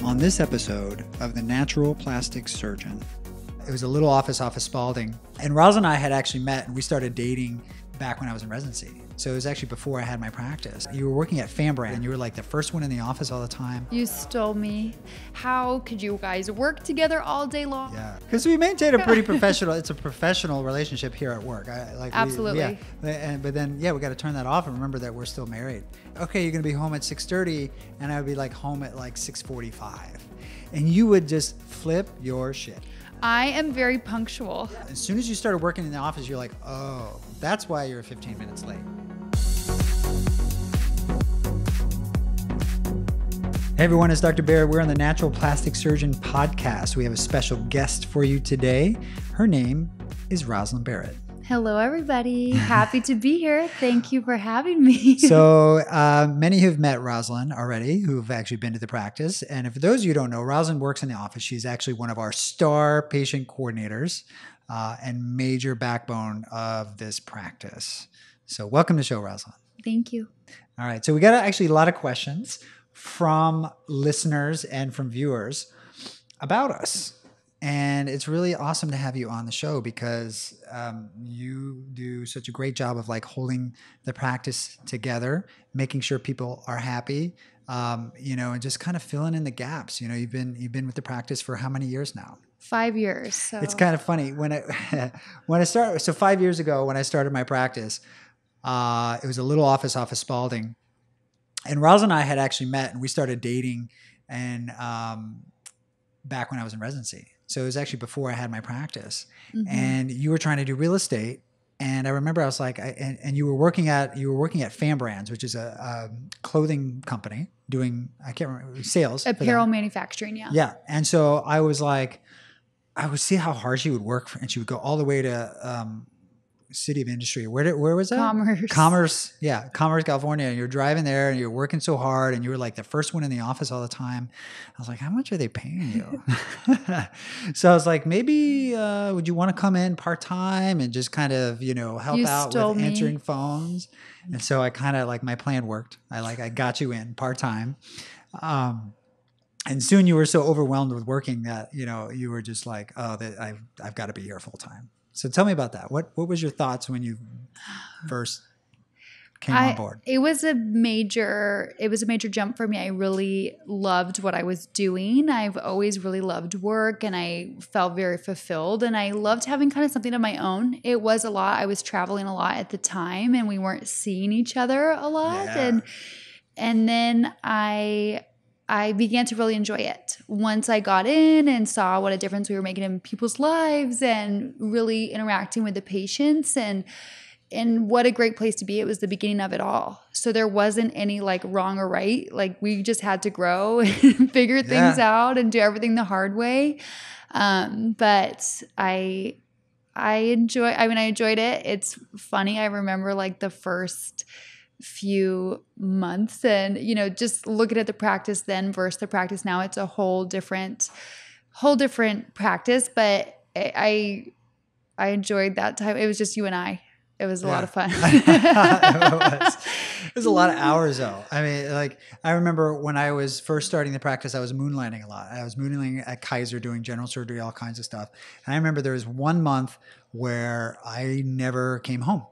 on this episode of The Natural Plastic Surgeon. It was a little office off of Spalding. And Rosalyn and I had actually met and we started dating back when I was in residency. So it was actually before I had my practice. You were working at Fambrand and you were like the first one in the office all the time. You stole me. How could you guys work together all day long? Yeah, because we maintain a pretty professional, it's a professional relationship here at work. Absolutely. But then, we got to turn that off and remember that we're still married. Okay, you're going to be home at 6:30 and I would be like home at like 6:45. And you would just flip your shit. I am very punctual. As soon as you started working in the office, you're like, oh, that's why you're 15 minutes late. Hey everyone, it's Dr. Barrett. We're on the Natural Plastic Surgeon podcast. We have a special guest for you today. Her name is Rosalyn Barrett. Hello, everybody. Happy to be here. Thank you for having me. So many have met Rosalyn already who've actually been to the practice. And for those of you who don't know, Rosalyn works in the office. She's actually one of our star patient coordinators and major backbone of this practice. So welcome to the show, Rosalyn. Thank you. All right. So we got actually a lot of questions from listeners and from viewers about us. And it's really awesome to have you on the show because you do such a great job of like holding the practice together, making sure people are happy, and just kind of filling in the gaps. You know, you've been with the practice for how many years now? 5 years. So. It's kind of funny when I started. So 5 years ago, when I started my practice, it was a little office off of Spalding, and Rosalyn and I had actually met and we started dating, and back when I was in residency. So it was actually before I had my practice. Mm-hmm. And you were trying to do real estate. And I remember I was like, and you were working at Fambrand, which is a clothing company doing, I can't remember, sales. Apparel manufacturing, yeah. Yeah. And so I was like, I would see how hard she would work and she would go all the way to City of Industry. Where was that? Commerce. Yeah. Commerce, California. And you're driving there and you're working so hard and you were like the first one in the office all the time. I was like, how much are they paying you? So I was like, maybe, would you want to come in part-time and just kind of, help out with answering phones? And so I kind of like, my plan worked. I got you in part-time. And soon you were so overwhelmed with working that, you were just like, oh, I've got to be here full-time. So tell me about that. What was your thoughts when you first came on board? It was a major jump for me. I really loved what I was doing. I've always really loved work and I felt very fulfilled and I loved having kind of something of my own. It was a lot. I was traveling a lot at the time and we weren't seeing each other a lot. Yeah. And then I began to really enjoy it once I got in and saw what a difference we were making in people's lives and really interacting with the patients and what a great place to be. It was the beginning of it all. So there wasn't any like wrong or right. Like we just had to grow and figure things out and do everything the hard way. But I enjoyed it. It's funny. I remember like the first few months and just looking at the practice then versus the practice now, it's a whole different practice, but I enjoyed that time. It was just you and I. It was a lot of fun. It was a lot of hours though. I mean, like I remember when I was first starting the practice, I was moonlighting a lot. I was moonlighting at Kaiser doing general surgery, all kinds of stuff. And I remember there was 1 month where I never came home.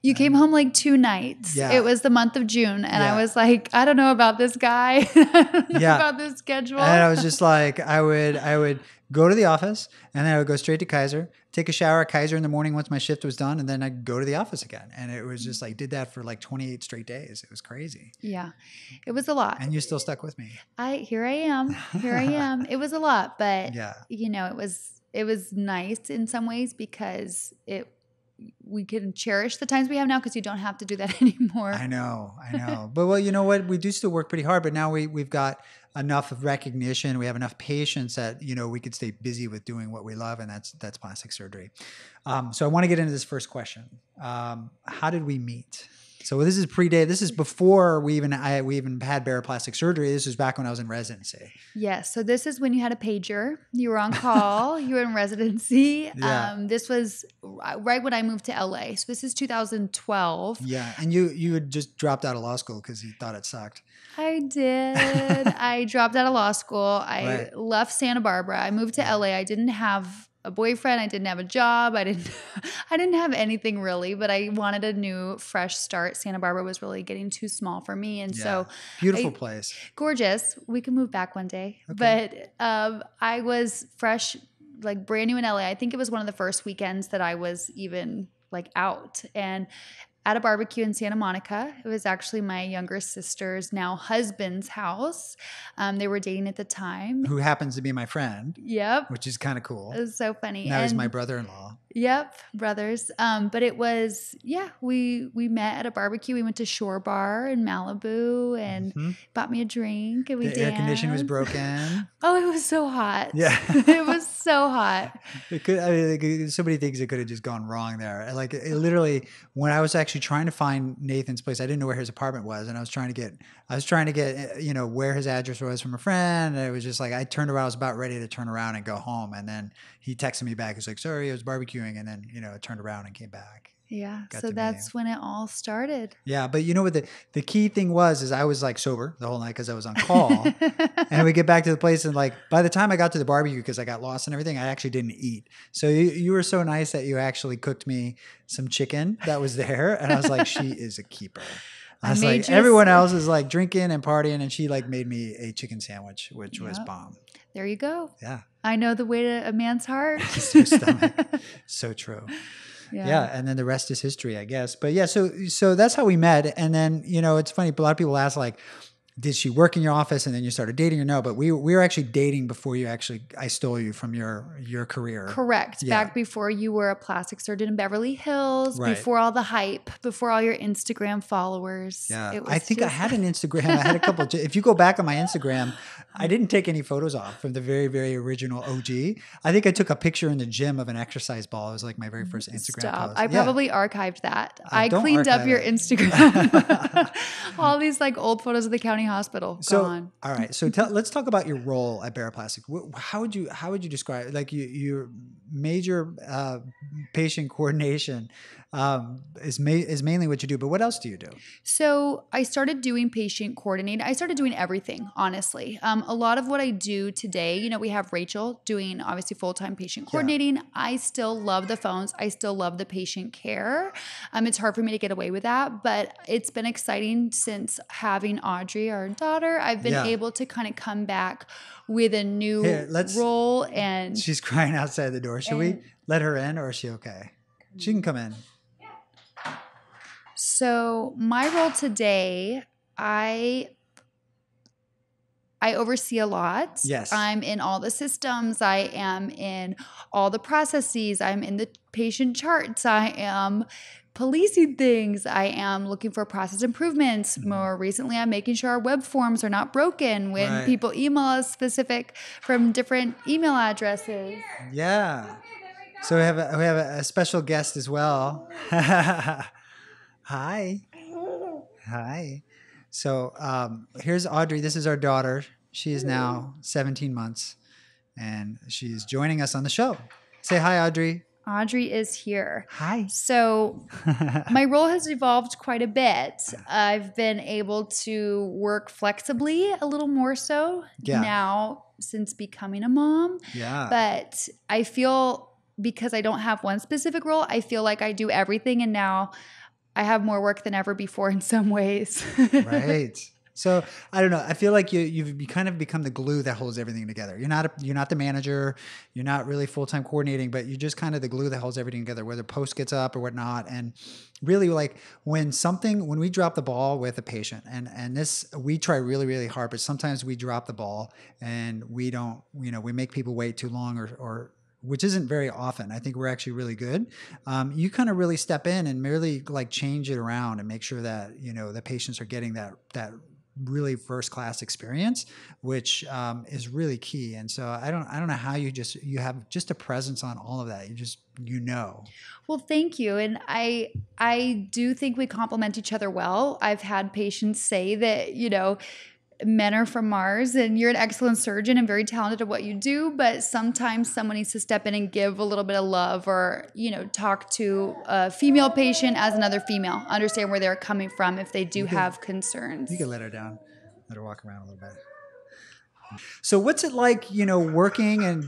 You came home like 2 nights. Yeah. It was the month of June. And I was like, I don't know about this guy. I don't know about this schedule. And I was just like, I would go to the office and then I would go straight to Kaiser, take a shower at Kaiser in the morning once my shift was done. And then I'd go to the office again. And it was just like, did that for like 28 straight days. It was crazy. Yeah, it was a lot. And you still stuck with me. Here I am. It was a lot, but it was nice in some ways because we can cherish the times we have now because you don't have to do that anymore. I know. But well, you know what? We do still work pretty hard, but now we've got enough of recognition. We have enough patience that, we could stay busy with doing what we love. And that's plastic surgery. So I want to get into this first question. How did we meet? So this is pre-date. This is before we even had Barrett Plastic Surgery. This was back when I was in residency. Yes. So this is when you had a pager. You were on call. You were in residency. Yeah. This was right when I moved to LA. So this is 2012. Yeah. And you had just dropped out of law school because you thought it sucked. I did. I dropped out of law school. I left Santa Barbara. I moved to LA. I didn't have a boyfriend. I didn't have a job. I didn't have anything really, but I wanted a new fresh start. Santa Barbara was really getting too small for me. And so beautiful place. Gorgeous. We can move back one day. Okay. But I was fresh, like brand new in LA. I think it was one of the first weekends that I was even like out and at a barbecue in Santa Monica. It was actually my younger sister's now husband's house. They were dating at the time. Who happens to be my friend. Yep. Which is kind of cool. It was so funny. Now he's my brother-in-law. Yep, brothers. But it was, we met at a barbecue. We went to Shore Bar in Malibu and bought me a drink and we danced. The air conditioning was broken. Oh, it was so hot. Yeah. It was so hot. It could, so many things that could have just gone wrong there. Like it literally, when I was actually trying to find Nathan's place, I didn't know where his apartment was. And I was trying to get, where his address was from a friend. And it was just like, I turned around, I was about ready to turn around and go home. And then he texted me back. He's like, sorry, I was barbecuing. And then, it turned around and came back. Yeah. So that's when it all started. Yeah. But you know what the key thing is I was like sober the whole night because I was on call. And we get back to the place and like, by the time I got to the barbecue, because I got lost and everything, I actually didn't eat. So you were so nice that you actually cooked me some chicken that was there. And I was like, she is a keeper. I was like, everyone else is like drinking and partying. And she like made me a chicken sandwich, which was bomb. There you go. Yeah. I know the way to a man's heart. Your stomach. So true. Yeah. And then the rest is history, I guess. But yeah, so that's how we met. And then, it's funny. A lot of people ask like, did she work in your office and then you started dating or no? But we were actually dating before I stole you from your career. Correct. Yeah. Back before you were a plastic surgeon in Beverly Hills, before all the hype, before all your Instagram followers. Yeah. I think I had an Instagram. I had a couple. If you go back on my Instagram, I didn't take any photos off from the very, very original OG. I think I took a picture in the gym of an exercise ball. It was like my very first Instagram post. I probably archived that. I cleaned up your Instagram. All these like old photos of the county hospital. Gone. All right. So let's talk about your role at Barrett Plastic. How would you describe it? Like your major patient coordination is mainly what you do, but what else do you do? So I started doing patient coordinating. I started doing everything, honestly. A lot of what I do today, we have Rachel doing obviously full-time patient coordinating. Yeah. I still love the phones. I still love the patient care. It's hard for me to get away with that, but it's been exciting since having Audrey, our daughter. I've been able to kind of come back with a new role. And she's crying outside the door. Should we let her in or is she okay? She can come in. So my role today, I oversee a lot. Yes. I'm in all the systems. I am in all the processes. I'm in the patient charts. I am policing things. I am looking for process improvements. More recently, I'm making sure our web forms are not broken when people email us specific from different email addresses. Yeah. So we have a special guest as well. Hi. So here's Audrey. This is our daughter. She is now 17 months, and she's joining us on the show. Say hi, Audrey. Audrey is here. Hi. So my role has evolved quite a bit. I've been able to work flexibly a little more so now since becoming a mom. Yeah. But I feel because I don't have one specific role, I feel like I do everything, and now I have more work than ever before in some ways. Right. So I don't know. I feel like you've kind of become the glue that holds everything together. You're not the manager. You're not really full-time coordinating, but you're just kind of the glue that holds everything together, whether post gets up or whatnot. And really, like when we drop the ball with a patient, and this we try really, really hard, but sometimes we drop the ball and we don't. We make people wait too long or which isn't very often. I think we're actually really good. You kind of really step in and merely like change it around and make sure that the patients are getting that really first class experience, which is really key. And so I don't know how you have just a presence on all of that. Well, thank you. And I do think we complement each other well. I've had patients say that, men are from Mars and you're an excellent surgeon and very talented at what you do, but sometimes someone needs to step in and give a little bit of love or, talk to a female patient as another female, understand where they're coming from if they do have concerns. You can let her down, let her walk around a little bit. So what's it like, working and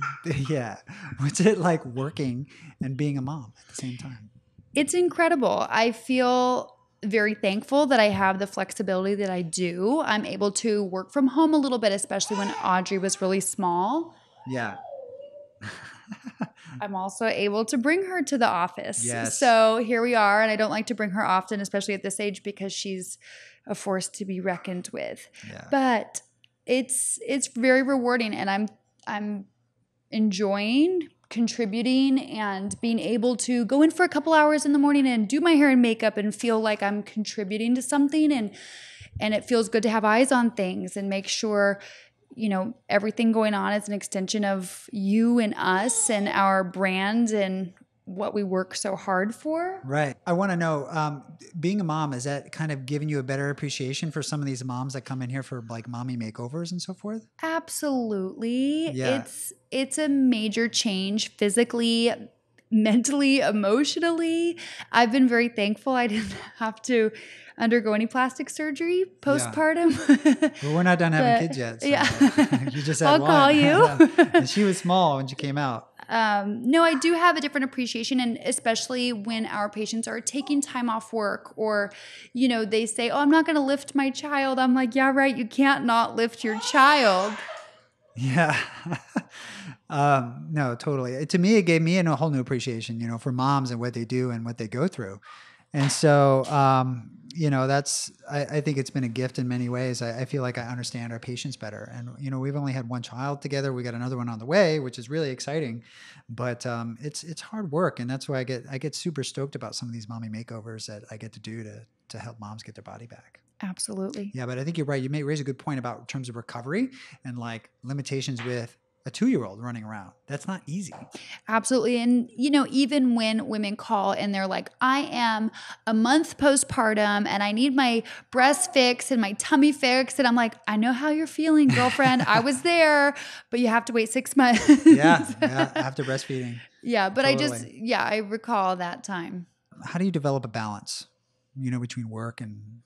what's it like working and being a mom at the same time? It's incredible. I feel very thankful that I have the flexibility that I do. I'm able to work from home a little bit, especially when Audrey was really small. Yeah. I'm also able to bring her to the office. Yes. So here we are, and I don't like to bring her often, especially at this age, because she's a force to be reckoned with. Yeah. But it's very rewarding, and I'm enjoying contributing and being able to go in for a couple hours in the morning and do my hair and makeup and feel like I'm contributing to something, and it feels good to have eyes on things and make sure everything going on is an extension of you and us and our brand and what we work so hard for. Right. I want to know, being a mom, is that kind of giving you a better appreciation for some of these moms that come in here for like mommy makeovers and so forth? Absolutely. Yeah. It's a major change physically, mentally, emotionally. I've been very thankful I didn't have to undergo any plastic surgery postpartum. Yeah. Well, we're not done having kids yet. So yeah. You just had I'll one. call you. And she was small when she came out. No, I do have a different appreciation, and especially when our patients are taking time off work or, they say, oh, I'm not going to lift my child. I'm like, yeah, right. You can't not lift your child. Yeah. No, totally. To me, it gave me a whole new appreciation, for moms and what they do and what they go through. And so, I think it's been a gift in many ways. I feel like I understand our patients better. And, we've only had one child together. We got another one on the way, which is really exciting. But it's hard work. And that's why I get super stoked about some of these mommy makeovers that I get to do to help moms get their body back. Absolutely. Yeah, but I think you're right. You may raise a good point about in terms of recovery and like limitations with a 2-year-old running around. That's not easy. Absolutely. And, even when women call and they're like, I am a month postpartum and I need my breast fixed and my tummy fixed. And I'm like, I know how you're feeling, girlfriend. I was there, but you have to wait 6 months. Yeah. After breastfeeding. Yeah. But totally. I recall that time. How do you develop a balance, between work and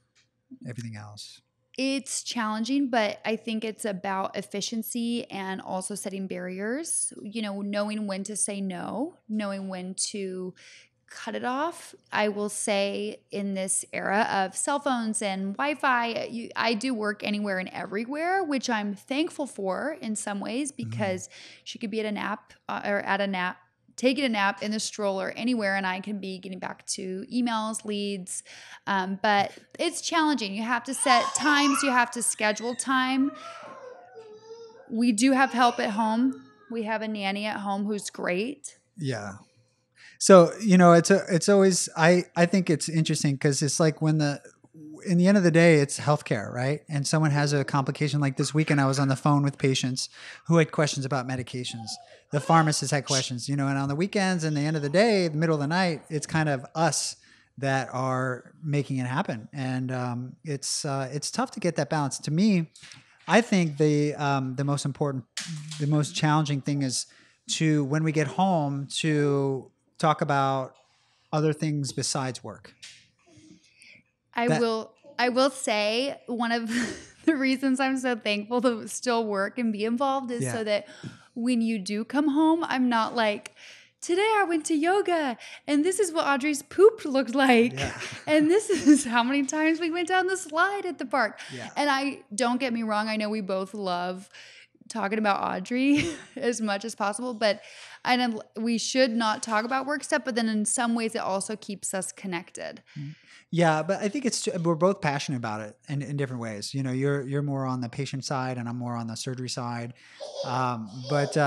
everything else? It's challenging, but I think it's about efficiency and also setting barriers, knowing when to say no, knowing when to cut it off. I will say in this era of cell phones and Wi-Fi, I do work anywhere and everywhere, which I'm thankful for in some ways because she could be at a nap taking a nap in the stroller anywhere, and I can be getting back to emails, leads. But it's challenging. You have to set times. You have to schedule time. We do have help at home. We have a nanny at home who's great. Yeah. So, it's always, I think it's interesting because it's like in the end of the day, it's healthcare, right? And someone has a complication like this weekend. I was on the phone with patients who had questions about medications. The pharmacists had questions, and on the weekends and the end of the day, the middle of the night, it's kind of us that are making it happen. And it's tough to get that balance. To me, I think the most challenging thing is when we get home to talk about other things besides work. I will say one of the reasons I'm so thankful to still work and be involved is so that when you do come home, I'm not like, today I went to yoga and this is what Audrey's poop looked like. Yeah. And this is how many times we went down the slide at the park. Yeah. And don't get me wrong, I know we both love talking about Audrey as much as possible, but we should not talk about work stuff, but then in some ways it also keeps us connected. Yeah, but I think we're both passionate about it in different ways. You're more on the patient side and I'm more on the surgery side. But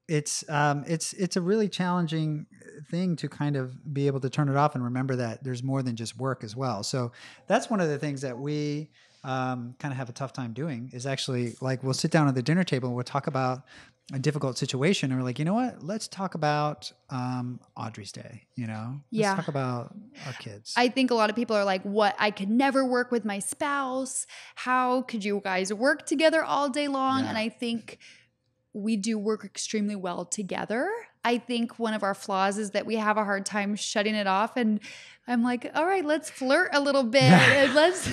it's a really challenging thing to kind of be able to turn it off and remember that there's more than just work as well. So that's one of the things that we kind of have a tough time doing is actually like, we'll sit down at the dinner table and we'll talk about a difficult situation. And we're like, you know what? Let's talk about Audrey's day, Let's talk about our kids. I think a lot of people are like, what? I could never work with my spouse. How could you guys work together all day long? And I think we do work extremely well together. I think one of our flaws is that we have a hard time shutting it off. And I'm like, all right, let's flirt a little bit. And let's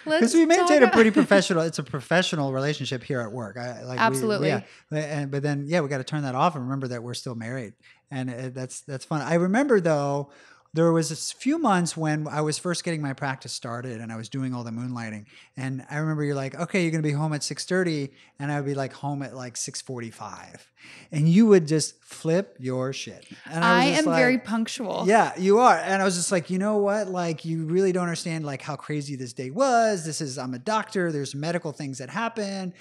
because we maintain a pretty professional. It's a professional relationship here at work. Absolutely. But then we got to turn that off and remember that we're still married, and that's fun. I remember though. There was a few months when I was first getting my practice started and I was doing all the moonlighting. And I remember you're like, okay, you're going to be home at 6:30. And I would be like home at like 6:45. And you would just flip your shit. And I am very punctual. Yeah, you are. And I was just like, you know what? Like, you really don't understand like how crazy this day was. I'm a doctor. There's medical things that happen.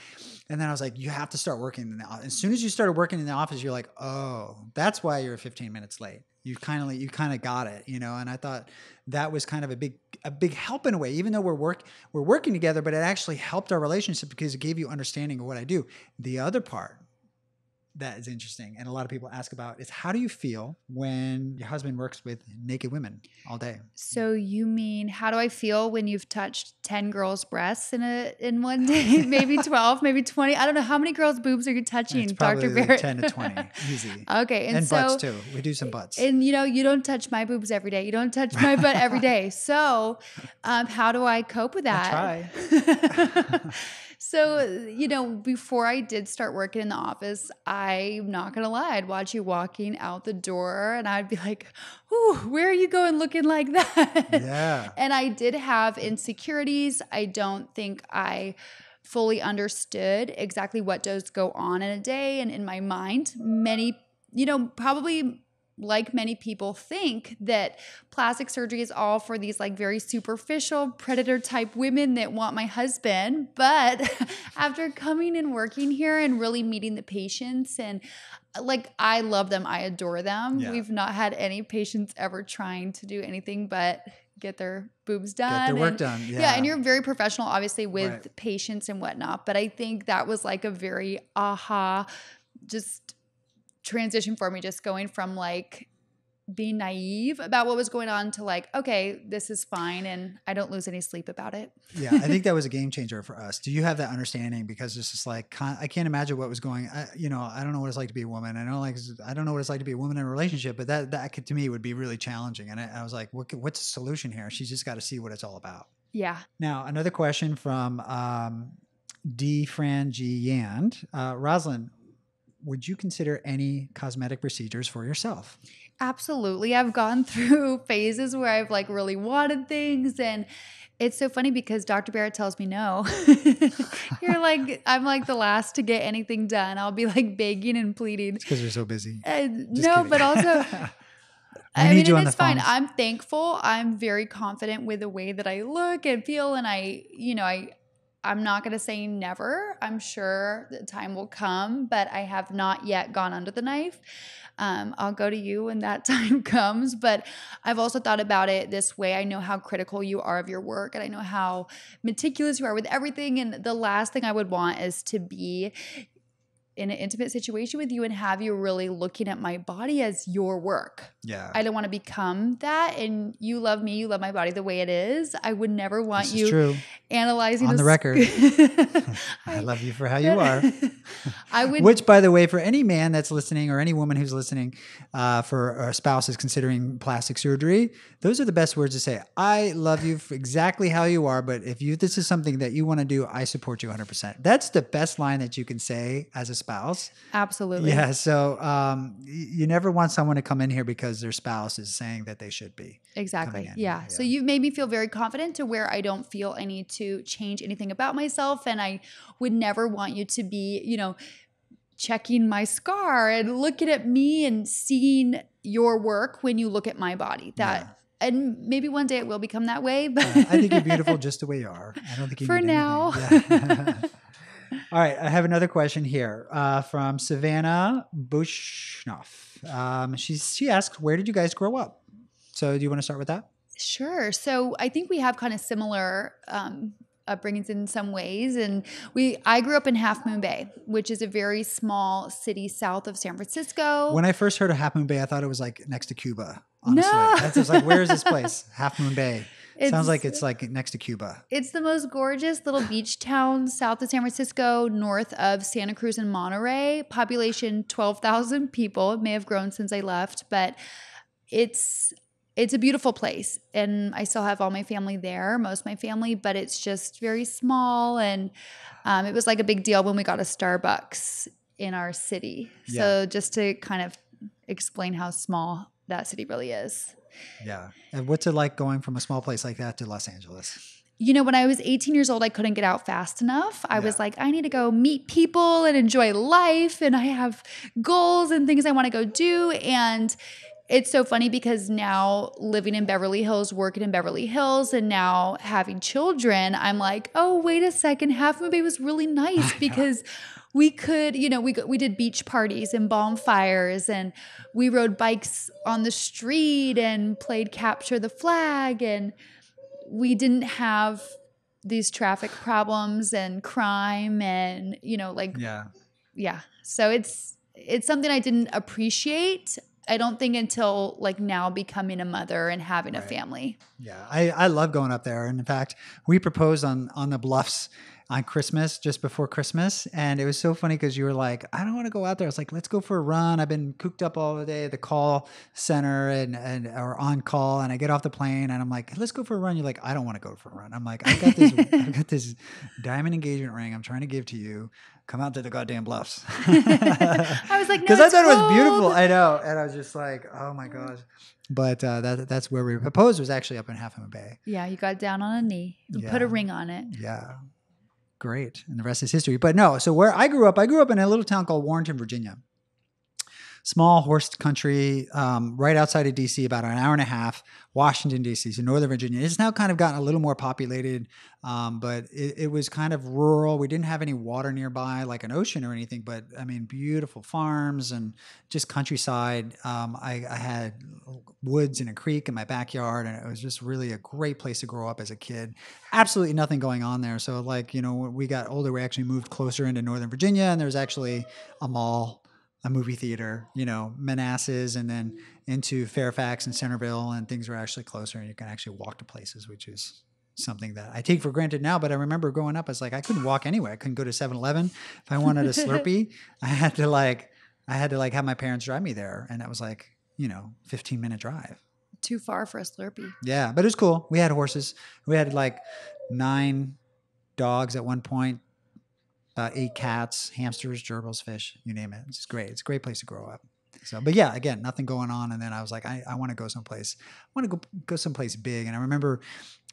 And then I was like, you have to start working in the office. As soon as you started working in the office, you're like, oh, that's why you're 15 minutes late. You kind of got it, And I thought that was kind of a big help in a way, even though we're working together, but it actually helped our relationship because it gave you understanding of what I do. The other part that is interesting, and a lot of people ask about, is how do you feel when your husband works with naked women all day? So you mean, how do I feel when you've touched 10 girls' breasts in one day? Maybe 12, maybe 20. I don't know. How many girls' boobs are you touching, Dr. Barrett? 10 to 20, easy. Okay. And butts too. We do some butts. And you don't touch my boobs every day. You don't touch my butt every day. So how do I cope with that? I try. So, before I did start working in the office, I'm not going to lie, I'd watch you walking out the door and I'd be like, ooh, where are you going looking like that? Yeah. And I did have insecurities. I don't think I fully understood exactly what does go on in a day and in my mind. Many, probably like many people think that plastic surgery is all for these like very superficial predator type women that want my husband. But after coming and working here and really meeting the patients and like, I love them. I adore them. Yeah. We've not had any patients ever trying to do anything but get their boobs done. Get their work done. Yeah. And you're very professional, obviously, with patients and whatnot. But I think that was like a very just transition for me, just going from like being naive about what was going on to like, okay, this is fine. And I don't lose any sleep about it. Yeah. I think that was a game changer for us. Do you have that understanding? Because it's just like, I can't imagine what was going, I don't know what it's like to be a woman. I don't know what it's like to be a woman in a relationship, but that could, to me, would be really challenging. And I was like, what's the solution here? She's just got to see what it's all about. Yeah. Now, another question from D. Fran G. Yand. Roslyn, would you consider any cosmetic procedures for yourself? Absolutely. I've gone through phases where I've like really wanted things, and it's so funny because Dr. Barrett tells me no. I'm like the last to get anything done. I'll be like begging and pleading. It's because you're so busy. No, but also I mean, it's fine. I'm thankful. I'm very confident with the way that I look and feel, and I'm not going to say never. I'm sure the time will come, but I have not yet gone under the knife. I'll go to you when that time comes, but I've also thought about it this way. I know how critical you are of your work, and I know how meticulous you are with everything. And the last thing I would want is to be in an intimate situation with you and have you really looking at my body as your work. Yeah. I don't want to become that. And you love me, you love my body the way it is. I would never want you true. Analyzing on the record. I love you for how you are. I would. Which, by the way, for any man that's listening or any woman who's listening, for a spouse is considering plastic surgery, those are the best words to say. I love you for exactly how you are, but if this is something that you want to do, I support you 100%. That's the best line that you can say as a spouse. Absolutely. Yeah. So you never want someone to come in here because their spouse is saying that they should be. Exactly. Yeah. So you've made me feel very confident to where I don't feel I need to change anything about myself. And I would never want you to be, checking my scar and looking at me and seeing your work when you look at my body. And maybe one day it will become that way. But I think you're beautiful just the way you are. I don't think you for need now. Yeah. All right. I have another question here from Savannah Bushnoff. She asks, where did you guys grow up? So do you want to start with that? Sure. So I think we have kind of similar upbringings in some ways. And I grew up in Half Moon Bay, which is a very small city south of San Francisco. When I first heard of Half Moon Bay, I thought it was like next to Cuba. Honestly, no. That's just like, where is this place? Half Moon Bay. Sounds like it's like next to Cuba. It's the most gorgeous little beach town south of San Francisco, north of Santa Cruz and Monterey. Population 12,000 people. It may have grown since I left, but it's a beautiful place. And I still have all my family there, most of my family, but it's just very small. And it was like a big deal when we got a Starbucks in our city. Yeah. So just to kind of explain how small that city really is. Yeah. And what's it like going from a small place like that to Los Angeles? You know, when I was 18 years old, I couldn't get out fast enough. I was like, I need to go meet people and enjoy life. And I have goals and things I want to go do. And it's so funny because now living in Beverly Hills, working in Beverly Hills, and now having children, I'm like, oh, wait a second. Half Moon Bay was really nice because we could, you know, we did beach parties and bonfires, and we rode bikes on the street and played capture the flag, and we didn't have these traffic problems and crime and, you know, like, yeah. So it's something I didn't appreciate, I don't think, until like now becoming a mother and having a family. Yeah. I love going up there. And in fact, we proposed on the bluffs on Christmas, just before Christmas. And it was so funny because you were like, I don't want to go out there. I was like, let's go for a run. I've been cooped up all the day at the call center or on call. And I get off the plane and I'm like, let's go for a run. You're like, I don't want to go for a run. I'm like, I've got this diamond engagement ring I'm trying to give to you. Come out to the goddamn bluffs. I was like, no, because I thought it was beautiful. I know. And I was just like, oh my gosh. But that's where we proposed, was actually up in Half Moon Bay. Yeah. You got down on a knee. You put a ring on it. Yeah. Great. And the rest is history. But no, so where I grew up in a little town called Warrenton, Virginia. Small horse country, right outside of DC, about an hour and a half, Washington, DC, so Northern Virginia. It's now kind of gotten a little more populated, but it was kind of rural. We didn't have any water nearby, like an ocean or anything, but I mean, beautiful farms and just countryside. I had woods and a creek in my backyard, and it was just really a great place to grow up as a kid. Absolutely nothing going on there. So like, you know, when we got older, we actually moved closer into Northern Virginia, and there's actually a mall, a movie theater, you know, Manassas, and then into Fairfax and Centerville, and things were actually closer, and you can actually walk to places, which is something that I take for granted now. But I remember growing up, I was like, I couldn't walk anywhere. I couldn't go to 7-Eleven. If I wanted a Slurpee, I had to have my parents drive me there. And that was like, you know, 15-minute drive. Too far for a Slurpee. Yeah, but it was cool. We had horses. We had like 9 dogs at one point. 8 cats, hamsters, gerbils, fish, you name it. It's just great. It's a great place to grow up. So, but yeah, again, nothing going on. And then I was like, I want to go someplace. I want to go someplace big. And I remember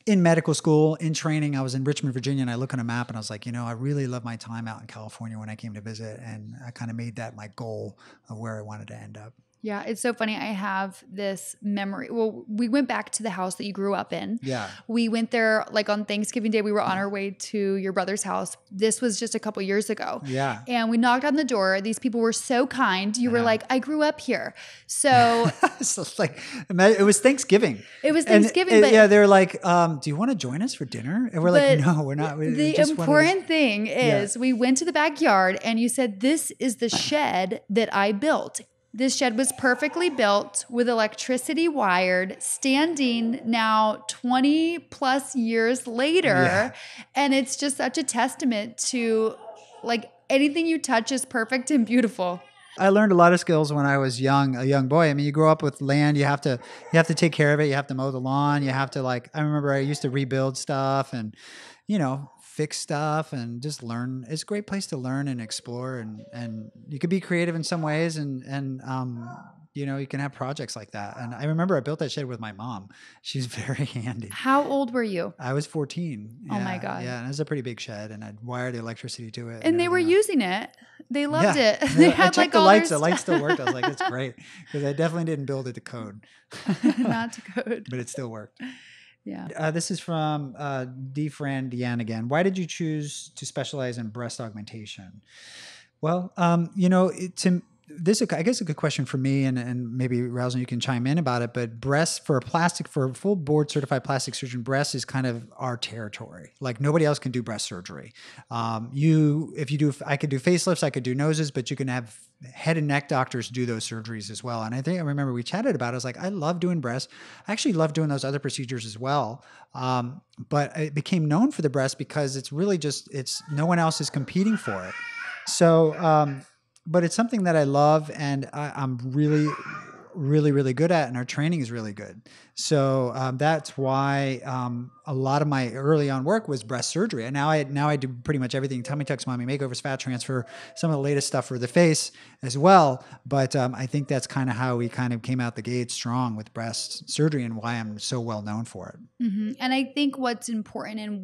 in medical school, in training, I was in Richmond, Virginia, and I look on a map and I was like, you know, I really love my time out in California when I came to visit. And I kind of made that my goal of where I wanted to end up. Yeah, it's so funny. I have this memory. Well, we went back to the house that you grew up in. Yeah. We went there like on Thanksgiving Day. We were on our way to your brother's house. This was just a couple years ago. Yeah. And we knocked on the door. These people were so kind. You were like, I grew up here. So, so like, it was Thanksgiving. It was Thanksgiving. But yeah, they're like, do you want to join us for dinner? And we're like, no, we're not. The important thing is we went to the backyard and you said, this is the shed that I built. This shed was perfectly built with electricity wired, standing now 20 plus years later. Yeah. And it's just such a testament to like anything you touch is perfect and beautiful. I learned a lot of skills when I was a young boy. I mean, you grow up with land, you have to take care of it. You have to mow the lawn. You have to I remember I used to rebuild stuff and, you know, fix stuff and just learn. It's a great place to learn and explore, and you could be creative in some ways, and you know, you can have projects like that. And I remember I built that shed with my mom. She's very handy. How old were you? I was 14. Oh my God. Yeah, and it was a pretty big shed, and I'd wired the electricity to it. And they were using it. They loved it. They had like all the lights. The lights still worked. I was like, it's great, because I definitely didn't build it to code. Not to code. But it still worked. Yeah. This is from Fran Deanne again. Why did you choose to specialize in breast augmentation? Well, you know, this is, I guess, a good question for me, and maybe Rosalyn, you can chime in about it. But breasts for a full board certified plastic surgeon, breast is kind of our territory. Like nobody else can do breast surgery. I could do facelifts, I could do noses, but you can have head and neck doctors do those surgeries as well. And I remember we chatted about it. I was like, I love doing breasts. I actually love doing those other procedures as well. But it became known for the breast because it's really no one else is competing for it. So, but it's something that I love and I'm really, really, really good at, and our training is really good. So that's why a lot of my early on work was breast surgery. And now I do pretty much everything: tummy tucks, mommy makeovers, fat transfer, some of the latest stuff for the face as well. But I think that's kind of how we kind of came out the gate strong with breast surgery and why I'm so well known for it. Mm-hmm. And I think what's important and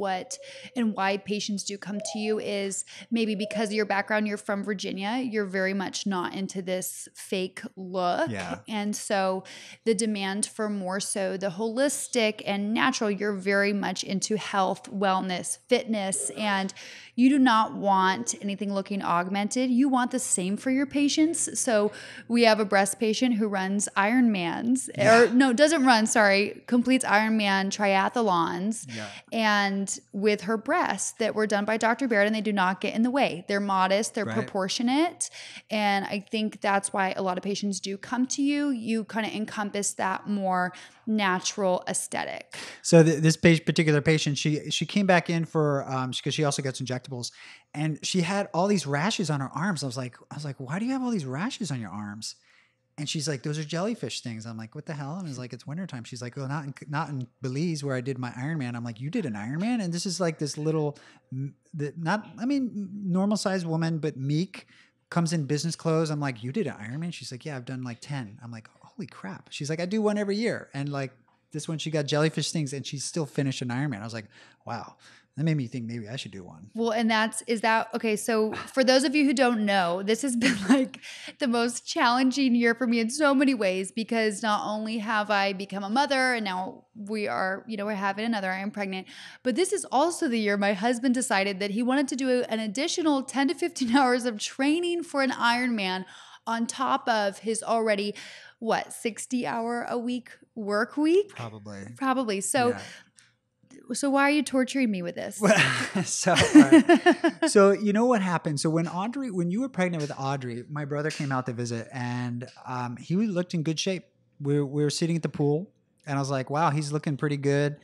why patients do come to you is maybe because of your background, you're from Virginia, you're very much not into this fake look. Yeah. And so the demand for more so the holistic and natural, you're very much into health, wellness, fitness, and you do not want anything looking augmented. You want the same for your patients. So we have a breast patient who runs Ironmans, completes Ironman triathlons, and with her breasts that were done by Dr. Barrett, and they do not get in the way. They're modest, they're proportionate. And I think that's why a lot of patients do come to you. You kind of encompass that more natural aesthetic. So this particular patient, she came back in for because she also gets injectables, and she had all these rashes on her arms. I was like, why do you have all these rashes on your arms? And she's like, those are jellyfish things. I'm like, what the hell? And I was like, it's wintertime. She's like, oh, not in Belize where I did my Ironman. I'm like, you did an Ironman? And this is like this little, normal sized woman, but meek, comes in business clothes. I'm like, you did an Ironman? She's like, yeah, I've done like 10. I'm like, holy crap. She's like, I do one every year. And like this one, she got jellyfish stings and she still finished an Ironman. I was like, wow. That made me think maybe I should do one. Well, and okay. So for those of you who don't know, this has been like the most challenging year for me in so many ways, because not only have I become a mother and now we're having another, I am pregnant, but this is also the year my husband decided that he wanted to do an additional 10 to 15 hours of training for an Ironman on top of his already 60-hour a week work week? Probably. So why are you torturing me with this? So you know what happened? So when you were pregnant with Audrey, my brother came out to visit, and he looked in good shape. We were sitting at the pool, and I was like, wow, he's looking pretty good.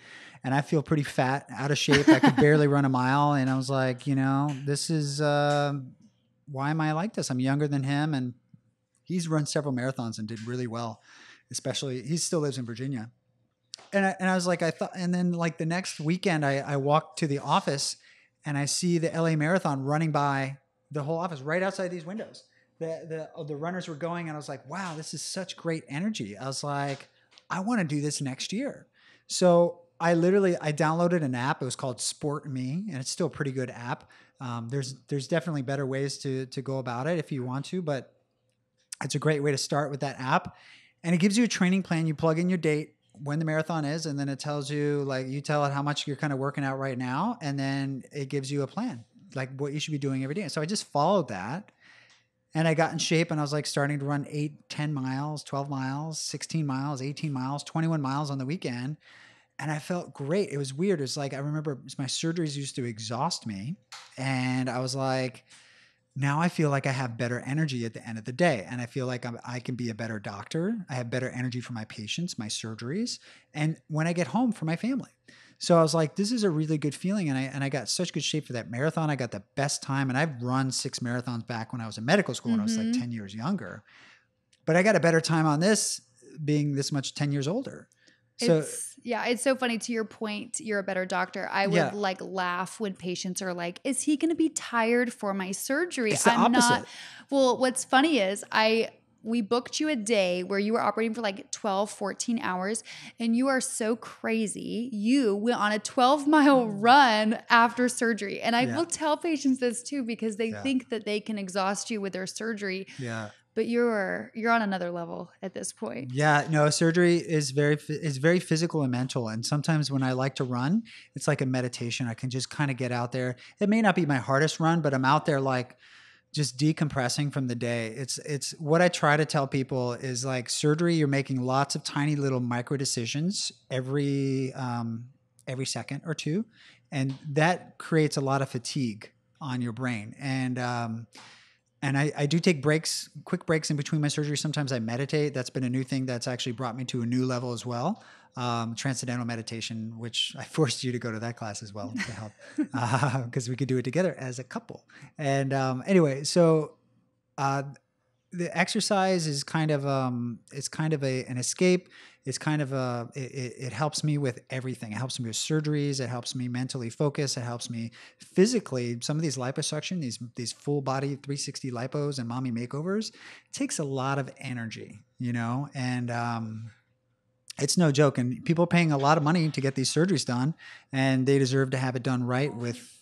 And I feel pretty fat, out of shape. I could barely run a mile. And I was like, this is, why am I like this? I'm younger than him, and he's run several marathons and did really well. Especially, he still lives in Virginia. And I was like, and then like the next weekend, I walked to the office and I see the LA Marathon running by the whole office right outside these windows. The runners were going, and I was like, wow, this is such great energy. I was like, I want to do this next year. So I downloaded an app. It was called Sport Me, and it's still a pretty good app. There's definitely better ways to go about it if you want to, but it's a great way to start with that app. And it gives you a training plan. You plug in your date, when the marathon is, and then it tells you, like, you tell it how much you're kind of working out right now, and then it gives you a plan, like what you should be doing every day. So I just followed that, and I got in shape, and I was like starting to run 8, 10 miles, 12 miles, 16 miles, 18 miles, 21 miles on the weekend. And I felt great. It was weird. It's like, I remember my surgeries used to exhaust me, and I was like, now I feel like I have better energy at the end of the day. And I feel like I can be a better doctor. I have better energy for my patients, my surgeries, and when I get home for my family. So I was like, this is a really good feeling. And I got such good shape for that marathon. I got the best time. And I've run 6 marathons back when I was in medical school, when I was like 10 years younger. But I got a better time on this being this much 10 years older. So it's so funny. To your point, you're a better doctor. I would like laugh when patients are like, is he going to be tired for my surgery? It's the opposite. Not. Well, what's funny is we booked you a day where you were operating for like 12, 14 hours, and you are so crazy. You went on a 12-mile run after surgery. And I will tell patients this too, because they think that they can exhaust you with their surgery. Yeah. But you're on another level at this point. Yeah, no, surgery is very physical and mental. And sometimes when I like to run, it's like a meditation. I can just kind of get out there. It may not be my hardest run, but I'm out there like just decompressing from the day. It's what I try to tell people is like surgery, you're making lots of tiny little micro decisions every second or two. And that creates a lot of fatigue on your brain. And I do take quick breaks in between my surgery. Sometimes I meditate. That's been a new thing that's actually brought me to a new level as well. Transcendental meditation, which I forced you to go to that class as well to help, because we could do it together as a couple. And anyway, so the exercise is kind of it's kind of an escape. It's kind of it helps me with everything. It helps me with surgeries. It helps me mentally focus. It helps me physically. Some of these liposuction, these full body 360 lipos and mommy makeovers, it takes a lot of energy, and it's no joke. And people are paying a lot of money to get these surgeries done, and they deserve to have it done right with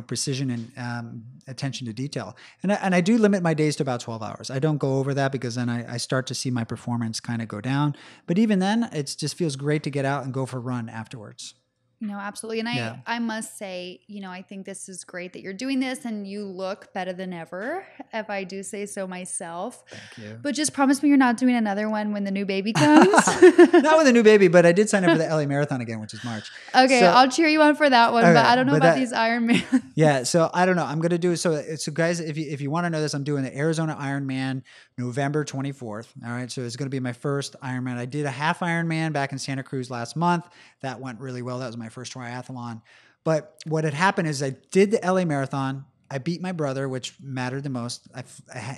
precision and attention to detail. And I do limit my days to about 12 hours. I don't go over that because then I start to see my performance kind of go down. But even then, it just feels great to get out and go for a run afterwards. No, absolutely. And I must say, I think this is great that you're doing this and you look better than ever, if I do say so myself. Thank you. But just promise me you're not doing another one when the new baby comes. Not with the new baby, but I did sign up for the LA Marathon again, which is March. Okay, so, I'll cheer you on for that one, okay, but I don't know about these Ironman. Yeah, so I don't know. I'm going to do so guys, if you want to know this, I'm doing the Arizona Ironman November 24th. All right, so it's going to be my first Ironman. I did a half Ironman back in Santa Cruz last month. That went really well. That was my first triathlon. But what had happened is I did the LA Marathon. I beat my brother, which mattered the most.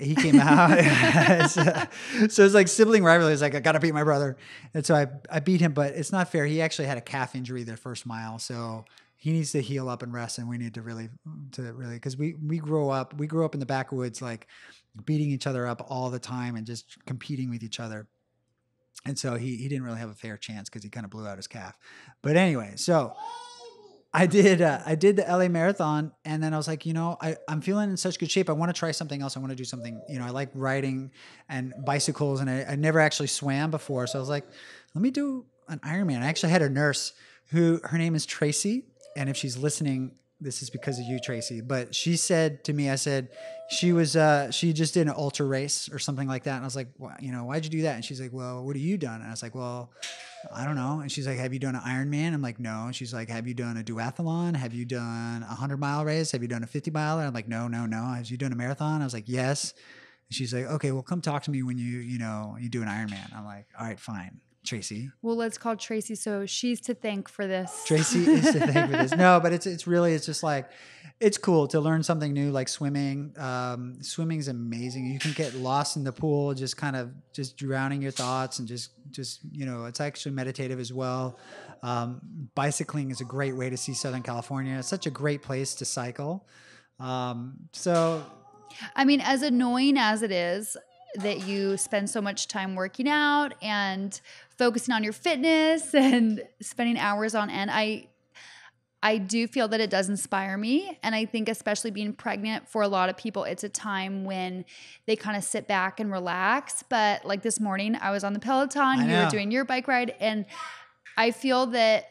He came out. So it's like sibling rivalry. It's like, I got to beat my brother. And so I beat him, but it's not fair. He actually had a calf injury the first mile. So he needs to heal up and rest. And we need to really, because we grew up in the backwoods, like beating each other up all the time and just competing with each other. And so he didn't really have a fair chance because he kind of blew out his calf. But anyway, so I did the LA Marathon, and then I was like, I'm feeling in such good shape. I want to try something else. I want to do something, I like riding and bicycles, and I never actually swam before. So I was like, let me do an Ironman. I actually had a nurse her name is Tracy. And if she's listening, this is because of you, Tracy. But she said to me, she just did an ultra race or something like that. And I was like, well, why'd you do that? And she's like, well, what have you done? And I was like, well, I don't know. And she's like, have you done an Ironman? I'm like, no. And she's like, have you done a duathlon? Have you done a 100-mile race? Have you done a 50-miler? I'm like, no. Have you done a marathon? I was like, yes. And she's like, okay, well, come talk to me when you do an Ironman. I'm like, all right, fine. Tracy. Well, let's call Tracy. So she's to thank for this. Tracy is to thank for this. No, but it's just like, it's cool to learn something new, like swimming. Swimming is amazing. You can get lost in the pool, just kind of just drowning your thoughts and just it's actually meditative as well. Bicycling is a great way to see Southern California. It's such a great place to cycle. So, I mean, as annoying as it is that you spend so much time working out and focusing on your fitness and spending hours on end, I do feel that it does inspire me. And I think especially being pregnant, for a lot of people, it's a time when they kind of sit back and relax. But like this morning, I was on the Peloton, you were doing your bike ride, and I feel that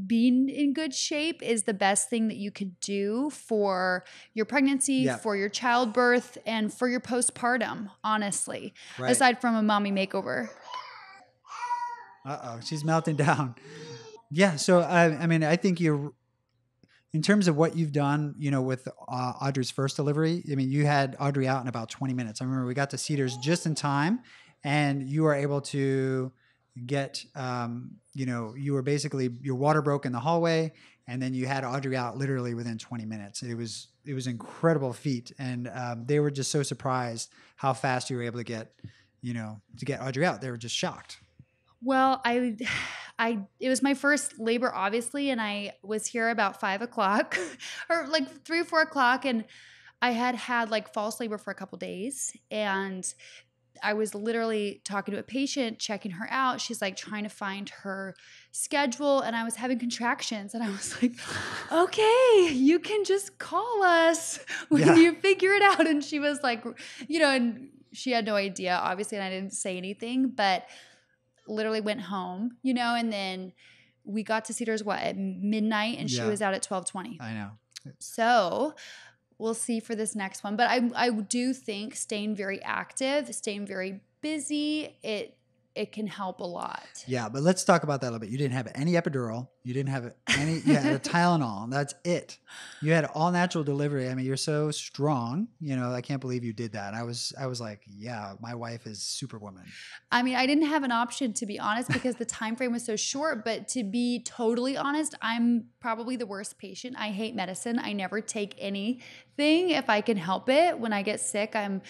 being in good shape is the best thing that you could do for your pregnancy, for your childbirth, and for your postpartum, honestly, aside from a mommy makeover. Uh-oh, she's melting down. Yeah. So, I mean, I think in terms of what you've done, with Audrey's first delivery, I mean, you had Audrey out in about 20 minutes. I remember we got to Cedars just in time, and you were able to get, you were basically, your water broke in the hallway, and then you had Audrey out literally within 20 minutes. It was incredible feat. And they were just so surprised how fast you were able to get Audrey out. They were just shocked. Well, it was my first labor, obviously, and I was here about 5 o'clock or like 3 or 4 o'clock, and I had like false labor for a couple days, and I was literally talking to a patient, checking her out. She's like trying to find her schedule, and I was having contractions, and I was like, okay, you can just call us when you figure it out. And she was like, and she had no idea, obviously, and I didn't say anything, but literally went home, and then we got to Cedars at midnight, and she was out at 12:20. I know. So we'll see for this next one. But I do think staying very active, staying very busy, it can help a lot. Yeah, but let's talk about that a little bit. You didn't have any epidural. You didn't have any, you had a Tylenol. That's it. You had all natural delivery. I mean, you're so strong, you know, I can't believe you did that. I was like, yeah, my wife is superwoman. I mean, I didn't have an option, to be honest, because the time frame was so short. But to be totally honest, I'm probably the worst patient. I hate medicine. I never take anything if I can help it. When I get sick, I'm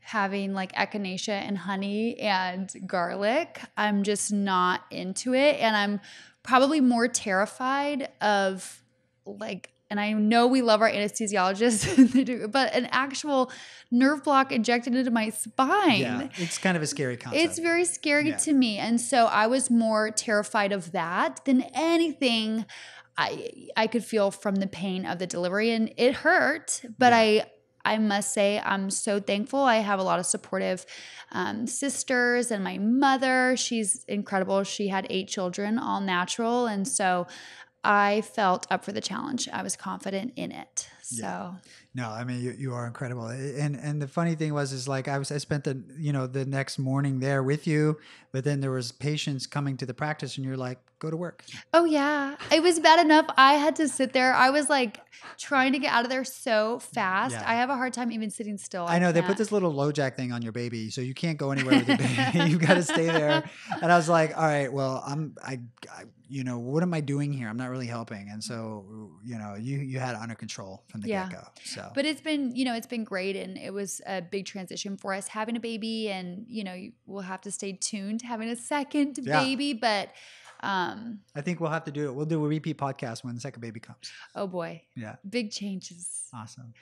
having like echinacea and honey and garlic. I'm just not into it. And I'm probably more terrified of like, and I know we love our anesthesiologists, they do, but an actual nerve block injected into my spine. Yeah, it's kind of a scary concept. It's very scary to me. And so I was more terrified of that than anything I could feel from the pain of the delivery. And it hurt, but I must say I'm so thankful. I have a lot of supportive sisters, and my mother, she's incredible. She had 8 children, all natural. And so I felt up for the challenge. I was confident in it. So. Yeah. No, I mean, you are incredible. And the funny thing is like, I spent the next morning there with you, but then there was patients coming to the practice and you're like, go to work. Oh yeah. It was bad enough. I had to sit there. I was like trying to get out of there so fast. Yeah. I have a hard time even sitting still. I know they put this little low jack thing on your baby, so you can't go anywhere with your baby. You've got to stay there. And I was like, all right, well, I you know, what am I doing here? I'm not really helping. And so, you know, you had it under control from the get-go. So, but it's been, you know, it's been great. And it was a big transition for us having a baby, and, you know, we'll have to stay tuned to having a second baby, but I think we'll have to do it. We'll do a repeat podcast when the second baby comes. Oh boy. Yeah. Big changes. Awesome.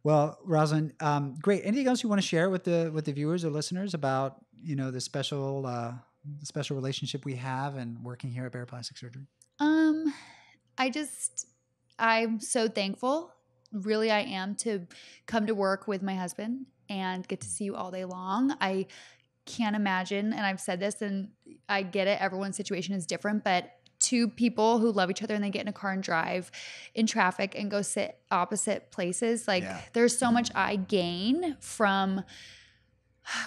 Well, Roslyn, great. Anything else you want to share with the viewers or listeners about, you know, the special relationship we have and working here at Barrett Plastic Surgery? I'm so thankful. Really, I am, to come to work with my husband and get to see you all day long. I can't imagine, and I've said this, and I get it, everyone's situation is different, but 2 people who love each other and they get in a car and drive in traffic and go sit opposite places, like there's so much I gain from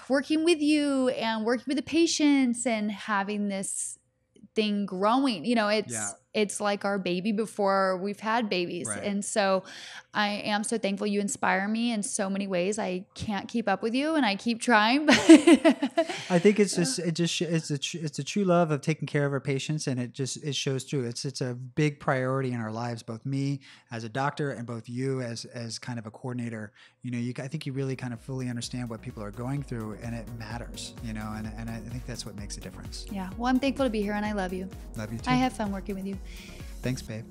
working with you and working with the patients and having this thing growing. You know, it's like our baby before we've had babies. Right. And so I am so thankful. You inspire me in so many ways. I can't keep up with you, and I keep trying. But I think it's a true love of taking care of our patients, and it shows through. It's a big priority in our lives, both me as a doctor and both you as kind of a coordinator. You know, I think you really kind of fully understand what people are going through, and it matters, you know, and I think that's what makes a difference. Yeah. Well, I'm thankful to be here, and I love you. Love you too. I have fun working with you. Thanks, babe.